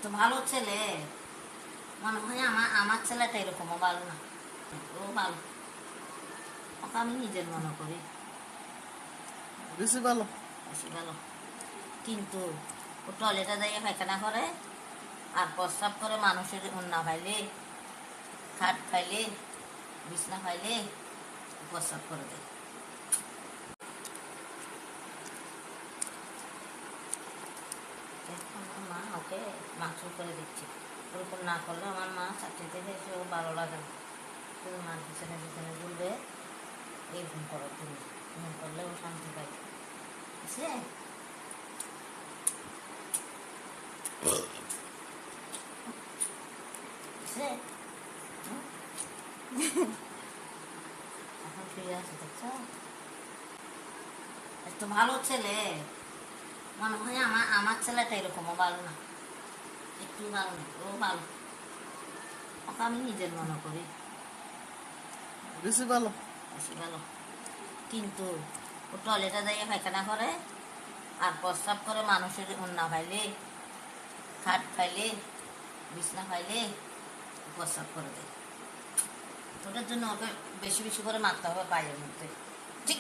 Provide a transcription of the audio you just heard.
তো ভালো ছেলে, মনে হয় আমার আমার ছেলেটা এরকমও ভালো না, ও ভালো, ওকে আমি নিজের মনে করি বেশি ভালো। বেশি ভালো। কিন্তু ও টয়লেটে যাইয়ে পায়খানা করে আর প্রস্রাব করে মানুষের অন্যা ফাইলে, খাট ফাইলে, বিছনা ফাইলে প্রস্রাব করে দেয়। এখন আমার মা ওকে মাংস করে দিচ্ছে, ওরকম না করলে আমার মা চাকরি থেকে এসে ও ভালো লাগে না, তুমি মার পিছনে পিছনে বলবে এইরকম করো, তুমি এরকম করলে ও শান্তি পাই, বুঝলে? বুঝলে? এখন ফিরে আসে, দেখছো? একটু ভালো ছেলে, মনে হয় আমার ছেলেটা এরকমও ভালো না, একটু ভালো না, ও ভালো, ওকে আমি নিজের মনে করি বেশি ভালো। বেশি ভালো। কিন্তু ও টয়লেটে যাইয়ে পায়খানা করে আর প্রস্রাব করে মানুষের অন্যা ফাইলে, খাট ফাইলে, বিছনা ফাইলে প্রস্রাব করে দেয়। ওটার জন্য ওকে বেশি বেশি করে মারতে হবে পায়ের মধ্যে, ঠিক